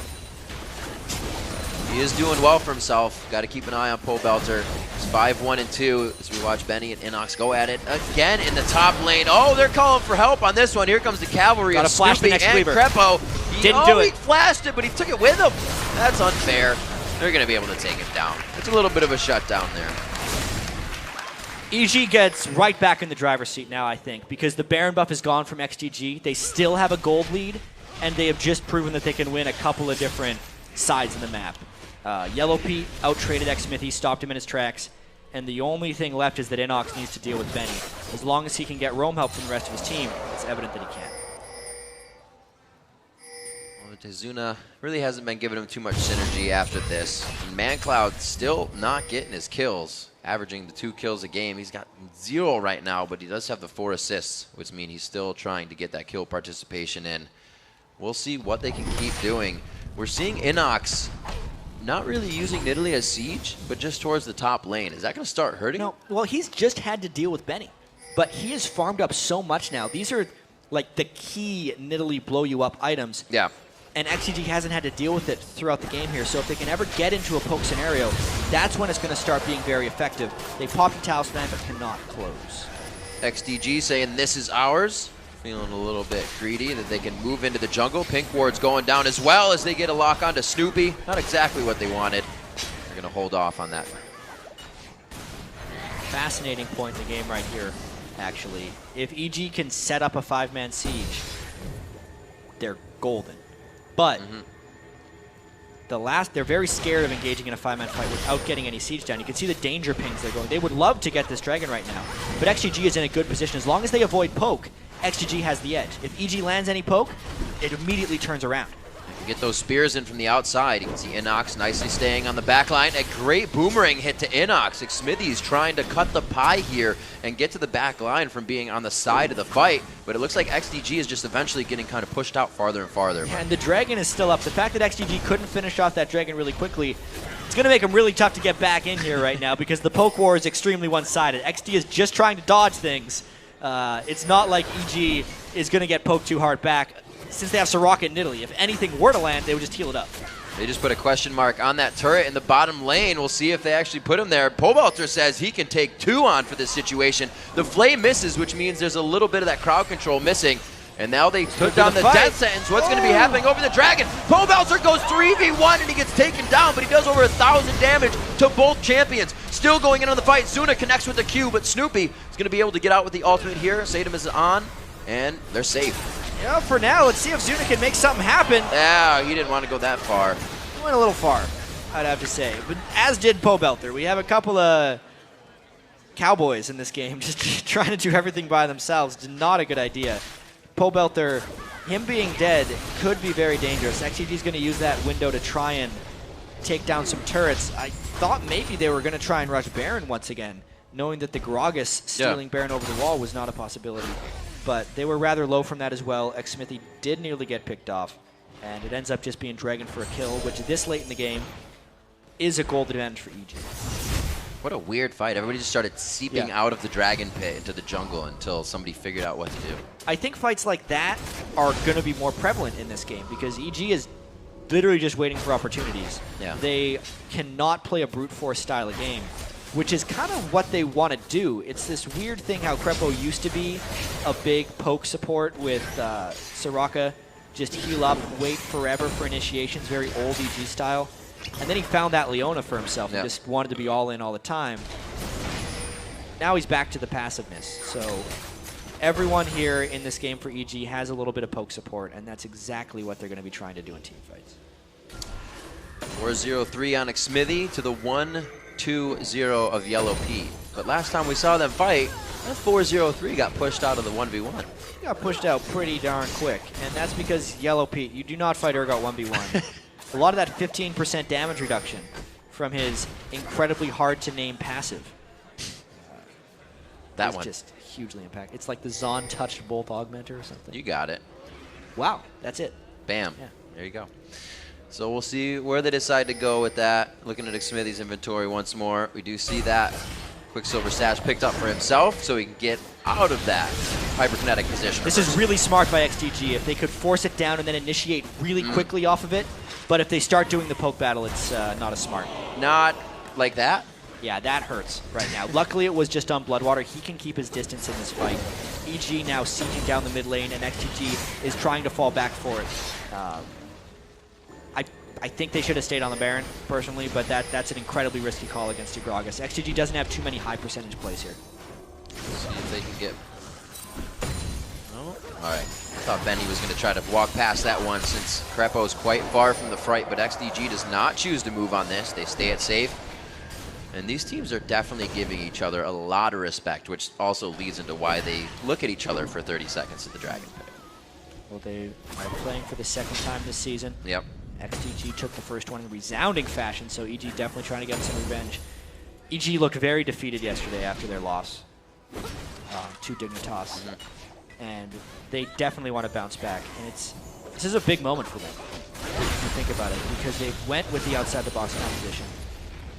He is doing well for himself. Got to keep an eye on Pobelter. It's 5-1-2 as we watch Benny and Inox go at it again in the top lane. Oh, they're calling for help on this one. Here comes the cavalry of flash the Snoopy next and cleaver. Krepo. Didn't do it. He flashed it, but he took it with him. That's unfair. They're going to be able to take it down. It's a little bit of a shutdown there. EG gets right back in the driver's seat now, I think, because the Baron buff is gone from XDG. They still have a gold lead, and they have just proven that they can win a couple of different sides of the map. Yellow Pete out-traded Xmithy, stopped him in his tracks, and the only thing left is that Inox needs to deal with Benny. As long as he can get roam help from the rest of his team, it's evident that he can. Well, Zuna really hasn't been giving him too much synergy after this. And ManCloud still not getting his kills, averaging the 2 kills a game. He's got 0 right now, but he does have the 4 assists, which means he's still trying to get that kill participation in. We'll see what they can keep doing. We're seeing Inox not really using Nidalee as siege, but just towards the top lane. Is that going to start hurting? No, well, he's just had to deal with Benny. But he has farmed up so much now. These are like the key Nidalee blow you up items. Yeah. And XDG hasn't had to deal with it throughout the game here. So if they can ever get into a poke scenario, that's when it's going to start being very effective. They popped the Talisman but cannot close. XDG saying this is ours. Feeling a little bit greedy that they can move into the jungle. Pink Ward's going down as well as they get a lock onto Snoopy. Not exactly what they wanted. They're going to hold off on that. Fascinating point in the game right here, actually. If EG can set up a 5-man siege, they're golden. But they're very scared of engaging in a 5-man fight without getting any siege down. You can see the danger pings they're going. They would love to get this dragon right now. But XDG is in a good position. As long as they avoid poke, XDG has the edge. If EG lands any poke, it immediately turns around. You get those spears in from the outside. You can see Inox nicely staying on the back line. A great boomerang hit to Inox. Smithy's trying to cut the pie here and get to the back line from being on the side of the fight. But it looks like XDG is just eventually getting kind of pushed out farther and farther. Yeah, and the dragon is still up. The fact that XDG couldn't finish off that dragon really quickly, it's going to make him really tough to get back in here right now because the poke war is extremely one-sided. XD is just trying to dodge things. It's not like EG is going to get poked too hard back since they have Soraka and Nidalee. If anything were to land, they would just heal it up. They just put a question mark on that turret in the bottom lane. We'll see if they actually put him there. Pobelter says he can take 2 on for this situation. The flame misses, which means there's a little bit of that crowd control missing. And now they put down the death sentence. What's going to be happening over the dragon? Pobelter goes 3v1 and he gets taken down, but he does over 1,000 damage to both champions. Still going in on the fight. Zuna connects with the Q, but Snoopy is going to be able to get out with the ultimate here. Sadum is on, and they're safe. Yeah, for now, let's see if Zuna can make something happen. Yeah, he didn't want to go that far. He went a little far, I'd have to say. But as did Pobelter. We have a couple of cowboys in this game just trying to do everything by themselves. Not a good idea. Pobelter, him being dead could be very dangerous. XDG's going to use that window to try and take down some turrets. I thought maybe they were going to try and rush Baron once again, knowing that the Gragas stealing Baron over the wall was not a possibility. But they were rather low from that as well. Xsmithy did nearly get picked off, and it ends up just being Dragon for a kill, which this late in the game is a gold advantage for EG. What a weird fight. Everybody just started seeping out of the Dragon Pit into the jungle until somebody figured out what to do. I think fights like that are going to be more prevalent in this game because EG is literally just waiting for opportunities. Yeah. They cannot play a brute force style of game, which is kind of what they want to do. It's this weird thing how Crepo used to be a big poke support with Soraka, just heal up, wait forever for initiations, very old EG style. And then he found that Leona for himself and just wanted to be all in all the time. Now he's back to the passiveness. So everyone here in this game for EG has a little bit of poke support, and that's exactly what they're going to be trying to do in team fights. 4-0-3 on Xsmithy to the 1-2-0 of Yellow P. But last time we saw them fight, that 4-0-3 got pushed out of the 1v1. Got pushed out pretty darn quick, and that's because Yellow P, you do not fight Urgot 1v1. A lot of that 15% damage reduction from his incredibly hard-to-name passive. That one. Just hugely impact. It's like the Zon touched both augmenter or something. You got it. Wow, that's it. Bam. Yeah. There you go. So we'll see where they decide to go with that. Looking at Xsmithy's inventory once more, we do see that Quicksilver Sash picked up for himself so he can get out of that hyperkinetic position. This is really smart by XDG. If they could force it down and then initiate really quickly off of it, but if they start doing the poke battle, it's not as smart. Not like that? Yeah, that hurts right now. Luckily, it was just on Bloodwater. He can keep his distance in this fight. EG now sieging down the mid lane, and XDG is trying to fall back for it. I think they should have stayed on the Baron, personally, but that's an incredibly risky call against Gragas. XDG doesn't have too many high percentage plays here. See if they can get... Oh, all right. I thought Benny was going to try to walk past that one since Crepo is quite far from the fight, but XDG does not choose to move on this. They stay it safe. And these teams are definitely giving each other a lot of respect, which also leads into why they look at each other for 30 seconds at the Dragon Pit. Well, they are playing for the second time this season. Yep. XDG took the first one in resounding fashion, so EG definitely trying to get some revenge. EG looked very defeated yesterday after their loss to Dignitas, and they definitely want to bounce back. And this is a big moment for them, if you think about it, because they went with the outside-the-box composition.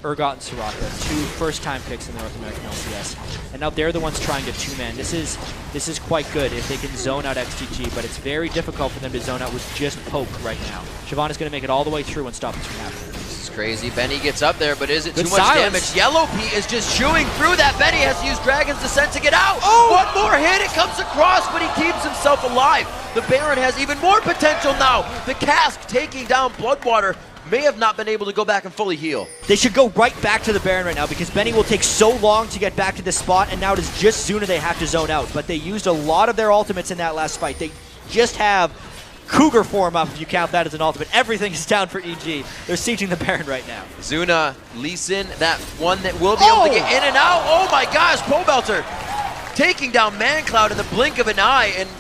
Urgot and Soraka, two first-time picks in the North American LCS, and now they're the ones trying to two-man. This is quite good if they can zone out XDG, but it's very difficult for them to zone out with just poke right now. Siobhan is going to make it all the way through and stop this from happening. This is crazy. Benny gets up there, but is it Good too much damage? Yellow P is just chewing through that. Benny has to use Dragon's Descent to get out. Oh! One more hit, it comes across, but he keeps himself alive. The Baron has even more potential now. The Cask taking down Bloodwater. May have not been able to go back and fully heal. They should go right back to the Baron right now because Benny will take so long to get back to this spot, and now it is just Zuna they have to zone out. But they used a lot of their ultimates in that last fight. They just have Cougar form up, if you count that as an ultimate. Everything is down for EG. They're sieging the Baron right now. Zuna, Lee Sin, that one that will be able to get in and out. Oh my gosh, Pobelter taking down ManCloud in the blink of an eye, and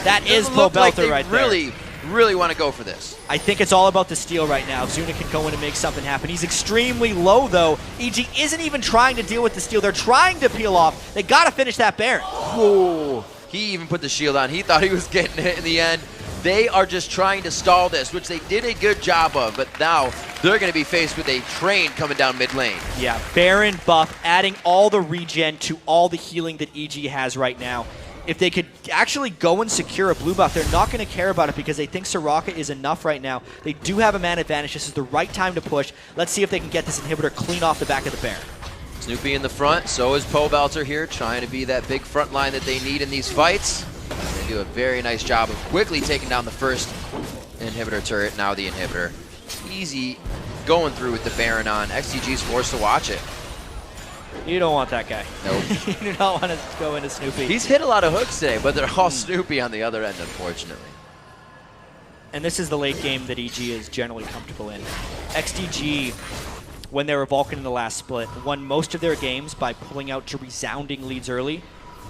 that is Pobelter right there. Really want to go for this. I think it's all about the steal right now. Zuna can go in and make something happen. He's extremely low, though. EG isn't even trying to deal with the steal. They're trying to peel off. They got to finish that Baron. Ooh. He even put the shield on. He thought he was getting it in the end. They are just trying to stall this, which they did a good job of, but now they're going to be faced with a train coming down mid lane. Yeah, Baron buff, adding all the regen to all the healing that EG has right now. If they could actually go and secure a blue buff, they're not going to care about it because they think Soraka is enough right now. They do have a man advantage. This is the right time to push. Let's see if they can get this inhibitor clean off the back of the Baron. Snoopy in the front, so is Pobelter here, trying to be that big front line that they need in these fights. They do a very nice job of quickly taking down the first inhibitor turret, now the inhibitor. Easy going through with the Baron on. XDG's forced to watch it. You don't want that guy. Nope. You do not want to go into Snoopy. He's hit a lot of hooks today, but they're all Snoopy on the other end, unfortunately. and this is the late game that EG is generally comfortable in. XDG, when they were Vulcan in the last split, won most of their games by pulling out to resounding leads early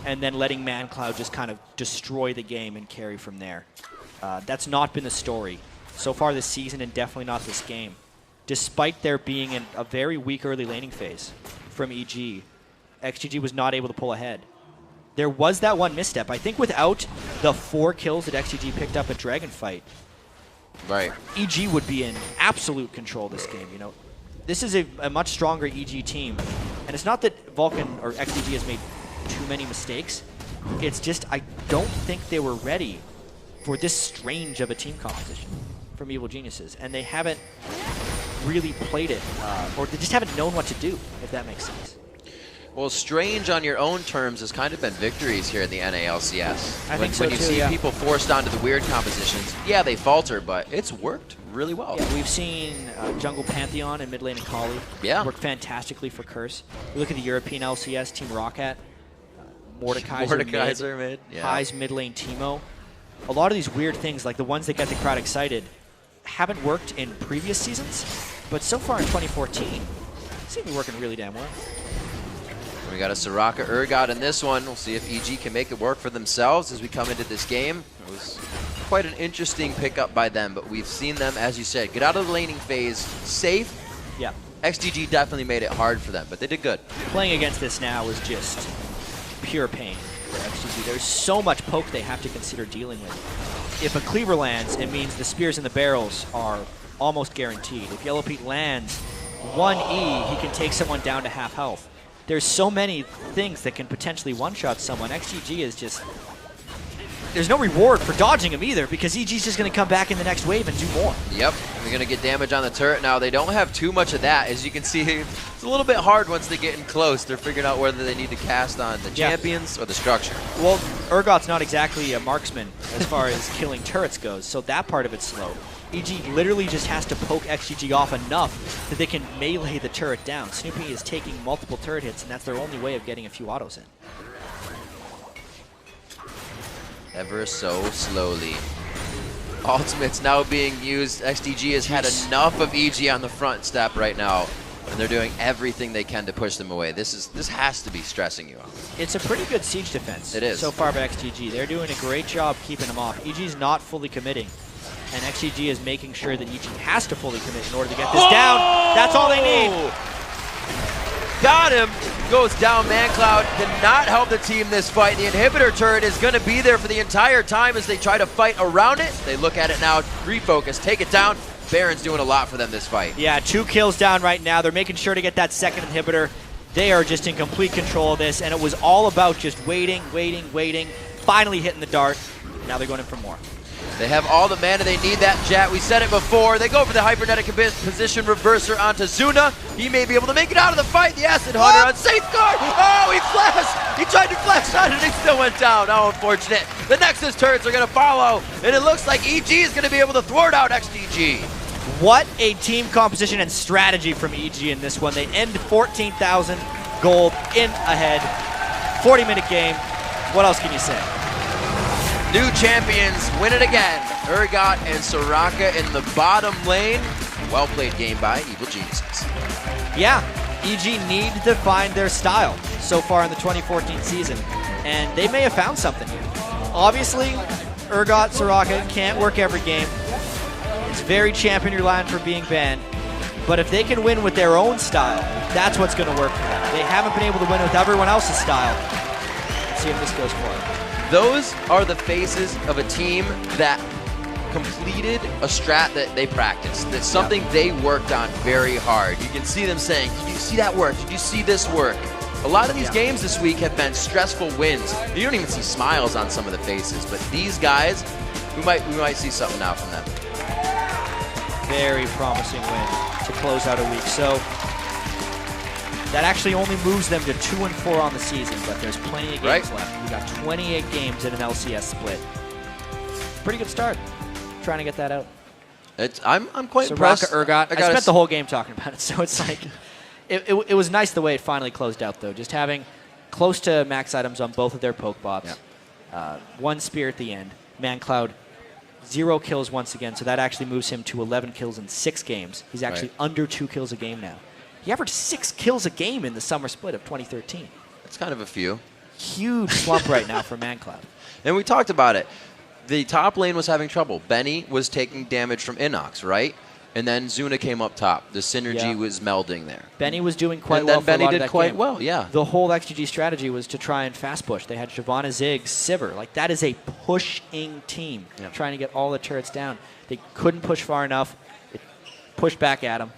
and then letting ManCloud just kind of destroy the game and carry from there. That's not been the story so far this season, and definitely not this game. Despite there being a very weak early laning phase from EG, XGG was not able to pull ahead. There was that one misstep. I think without the 4 kills that XGG picked up at Dragonfight, right, EG would be in absolute control this game. You know, this is a much stronger EG team, and it's not that Vulcan or XGG has made too many mistakes. It's just I don't think they were ready for this strange of a team composition from Evil Geniuses, and they haven't really played it, or they just haven't known what to do, if that makes sense. Well, strange on your own terms has kind of been victories here in the NA LCS. I think so when you too, see yeah. people forced onto the weird compositions, yeah, they falter, but it's worked really well. Yeah, we've seen Jungle Pantheon and mid lane Akali work fantastically for Curse. We look at the European LCS, Team Roccat, Mordekaiser mid, High's mid lane Teemo. A lot of these weird things, like the ones that get the crowd excited, haven't worked in previous seasons, but so far in 2014, seem to be working really damn well. We got a Soraka Urgot in this one. We'll see if EG can make it work for themselves as we come into this game. It was quite an interesting pickup by them, but we've seen them, as you said, get out of the laning phase safe. Yeah. XDG definitely made it hard for them, but they did good. Playing against this now is just pure pain for XGG. There's so much poke they have to consider dealing with. If a Cleaver lands, it means the spears and the barrels are almost guaranteed. If Yellow Pete lands 1E, he can take someone down to half health. There's so many things that can potentially one-shot someone. XGG is just... There's no reward for dodging him either, because EG's just going to come back in the next wave and do more. Yep, and they're going to get damage on the turret now. They don't have too much of that. As you can see, it's a little bit hard once they get in close. They're figuring out whether they need to cast on the champions or the structure. Well, Urgot's not exactly a marksman as far as killing turrets goes, so that part of it's slow. EG literally just has to poke XGG off enough that they can melee the turret down. Snoopy is taking multiple turret hits, and that's their only way of getting a few autos in. Ever so slowly. Ultimate's now being used. XDG has had enough of EG on the front step right now, and they're doing everything they can to push them away. This has to be stressing you out. It's a pretty good siege defense. It is. So far by XGG. They're doing a great job keeping them off. EG's not fully committing, and XGG is making sure that EG has to fully commit in order to get this down. That's all they need. Got him. Goes down. ManCloud did not help the team this fight. The inhibitor turret is going to be there for the entire time as they try to fight around it. They look at it now, refocus, take it down. Baron's doing a lot for them this fight. Yeah, 2 kills down right now. They're making sure to get that second inhibitor. They are just in complete control of this, and it was all about just waiting, finally hitting the dart. Now they're going in for more. They have all the mana they need, that Jet. We said it before. They go for the hypernetic position reverser onto Zuna. He may be able to make it out of the fight. The Acid Hunter on Safeguard. Oh, he flashed. He tried to flash on it and he still went down. How unfortunate. The Nexus turrets are going to follow, and it looks like EG is going to be able to thwart out XDG. What a team composition and strategy from EG in this one. They end 14,000 gold in ahead. 40-minute game. What else can you say? New champions win it again. Urgot and Soraka in the bottom lane. Well-played game by Evil Geniuses. Yeah, EG need to find their style so far in the 2014 season, and they may have found something here. Obviously, Urgot, Soraka can't work every game. It's very champion reliant for being banned, but if they can win with their own style, that's what's going to work for them. They haven't been able to win with everyone else's style. Let's see if this goes for them. Those are the faces of a team that completed a strat that they practiced. That's something they worked on very hard. You can see them saying, did you see that work? Did you see this work? A lot of these games this week have been stressful wins. You don't even see smiles on some of the faces, but these guys, we might see something now from them. Very promising win to close out a week. So that actually only moves them to 2-4 on the season, but there's plenty of games left. We got 28 games in an LCS split. Pretty good start. Trying to get that out. I'm quite impressed. Urgot. I spent the whole game talking about it, so it's like it was nice the way it finally closed out, though. Just having close to max items on both of their poke bops. Yeah. One spear at the end. ManCloud 0 kills once again, so that actually moves him to 11 kills in 6 games. He's actually under 2 kills a game now. He averaged 6 kills a game in the summer split of 2013. That's kind of a few. Huge slump right now for ManCloud. And we talked about it. The top lane was having trouble. Benny was taking damage from Inox, right? And then Zuna came up top. The synergy was melding there. Benny was doing quite and well then Benny for a lot did of that quite game. well, yeah. The whole XDG strategy was to try and fast push. They had Shyvana, Ziggs, Sivir. Like, that is a pushing team, trying to get all the turrets down. They couldn't push far enough. It pushed back at them.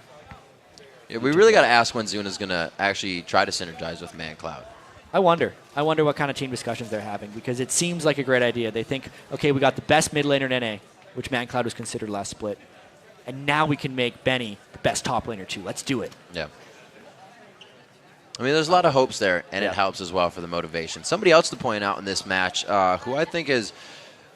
Yeah, we really got to ask when Zuna's going to actually try to synergize with ManCloud. I wonder what kind of team discussions they're having, because it seems like a great idea. They think, okay, we got the best mid laner in NA, which ManCloud was considered last split. And now we can make Benny the best top laner too. Let's do it. Yeah. I mean, there's a lot of hopes there, and it helps as well for the motivation. Somebody else to point out in this match, who I think has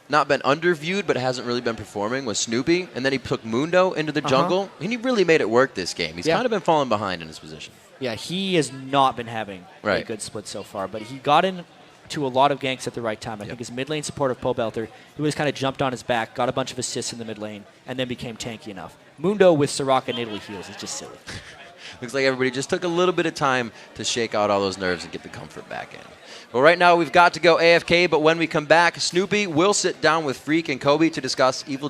not been underviewed but hasn't really been performing, was Snoopy. And then he took Mundo into the jungle, and he really made it work this game. He's kind of been falling behind in his position. Yeah, he has not been having a good split so far, but he got into a lot of ganks at the right time. I think his mid lane support of Pobelter, he was kind of jumped on his back, got a bunch of assists in the mid lane, and then became tanky enough. Mundo with Soraka and Italy heals is just silly. Looks like everybody just took a little bit of time to shake out all those nerves and get the comfort back in. Well, right now we've got to go AFK, but when we come back, Snoopy will sit down with Freak and Kobe to discuss Evil